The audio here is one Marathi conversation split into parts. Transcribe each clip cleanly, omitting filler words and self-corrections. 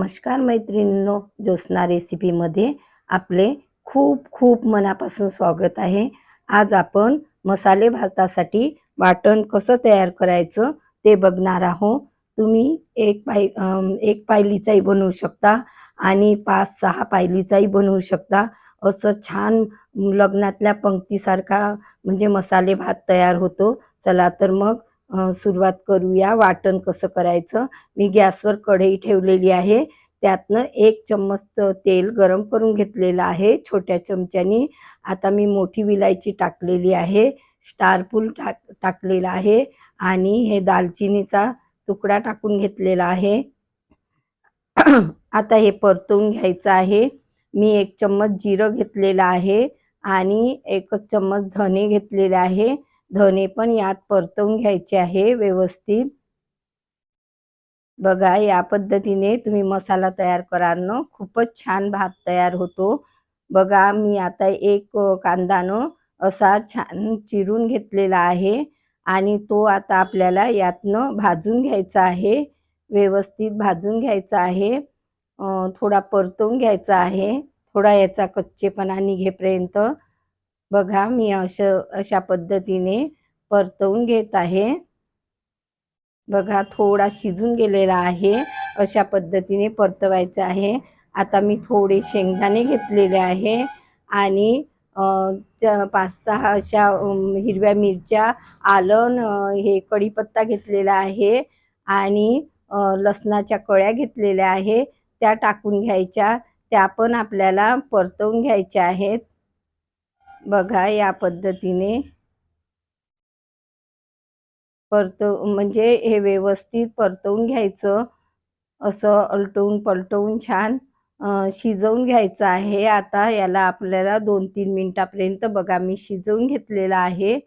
नमस्कार मैत्रिणींनो, ज्योत्स्ना रेसिपीमध्ये आपले खूप खूप मनापासून स्वागत आहे। आज आपण मसाले भातासाठी वाटण कसं तयार करायचं ते बघणार आहोत। तुम्ही एक पायलीचाही बनवू शकता आणि 5-6 पायलीचाही बनवू शकता। असं छान लग्नातल्या पंक्तीसारखा म्हणजे मसाले भात तयार होतो। चला तर मग सुरुवात करूया। वाटण कसं करायचं। मी गॅसवर कढई ठेवलेली आहे। त्यातनं 1 चम्मच तेल गरम करून घेतलेलं आहे छोट्या चमच्यानी। आता मी मोठी विलायची टाकलेली आहे, स्टार फूल टाकलेला आहे आणि हे दालचिनीचा तुकडा टाकून घेतलेला आहे। आता हे परतवून घ्यायचं आहे। मी 1 चम्मच जिरं घेतलेलं आहे आणि 1 चम्मच धने घेतलेले आहे। धने पण यात परतवून घ्यायचे आहे व्यवस्थित। बघा या पद्धतीने तुम्ही मसाला तयार कराल ना, खूपच छान भात तयार होतो। बघा मी आता एक कांदानो असा छान चिरून घेतलेला आहे आणि तो आता आपल्याला यातनं भाजून घ्यायचा आहे, व्यवस्थित भाजून घ्यायचा आहे। थोडा परतवून घ्यायचा आहे, थोडा याचा कच्चेपणा निघेपर्यंत। बघा मी अशा पद्धतीने परतवून घेत आहे। बघा थोडा शिजून गेलेला आहे, अशा पद्धतीने परतवायचं आहे। आता मी थोडे शेंगदाणे घेतलेले आहे आणि 5-6 अशा हिरव्या मिरच्या, आलं, हे कढीपत्ता घेतलेला आहे आणि लसणाच्या कळ्या घेतलेल्या आहे, त्या टाकून घ्यायच्या। त्या पण आपल्याला परतवून घ्यायच्या आहेत। बघा या पद्धतीने म्हणजे हे व्यवस्थित परतवून घ्यायचं। असं अलटवून पलटवून छान शिजवून घ्यायचं आहे। आता याला आपल्याला 2-3 मिनिटापर्यंत बघा मी शिजवून घेतलेलं आहे।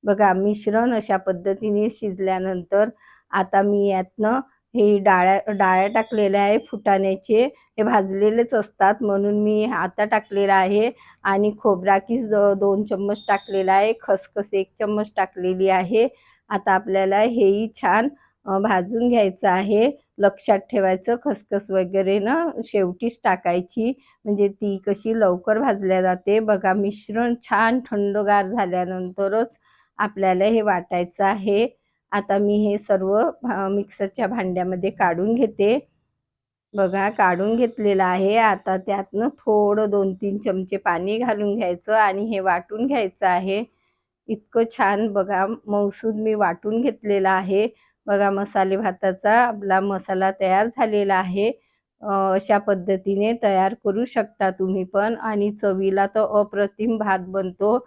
बघा मिश्रण अशा पद्धतीने शिजल्यानंतर आता मी यातनं हे डाळ्या टाकलेल्या आहे फुटाण्याचे। हे भाजलेलेच असतात म्हणून मी आता टाकलेला आहे आणि खोबरा कीस 2 चम्मच टाकलेला आहे, खसखस 1 चम्मच टाकलेली आहे। आता आपल्याला हेही छान भाजून घ्यायचं आहे। लक्षात ठेवायचं खसखस वगैरे ना शेवटीच टाकायची, म्हणजे ती कशी लवकर भाजल्या जाते। बघा मिश्रण छान थंडगार झाल्यानंतरच आपल्याला हे वाटायचं आहे। आता मी हे सर्व मिक्सरच्या भांड्यामध्ये काढून घेते। बघा काढून घेतलेलं आहे। आता त्यातनं थोडं 2-3 चमचे पाणी घालून घ्यायचं आणि हे वाटून घ्यायचं आहे। इतकं छान बघा मऊसूद मी वाटून घेतलेला आहे। बघा मसाले भाताचा आपला मसाला तयार झालेला आहे। अशा पद्धतीने तयार करू शकता तुम्ही पण आणि चवीला तर अप्रतिम भात बनतो।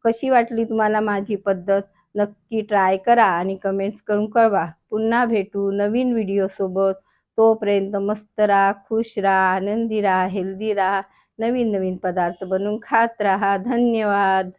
कशी वाटली तुम्हाला माझी पद्धत? नक्की ट्राय करा आणि कमेंट्स करून कळवा। पुन्हा भेटू नवीन व्हिडिओसोबत। तोपर्यंत मस्त राहा, खुश राहा, आनंदी राहा, हेल्दी राहा, नवीन नवीन पदार्थ बनवून खात राहा। धन्यवाद।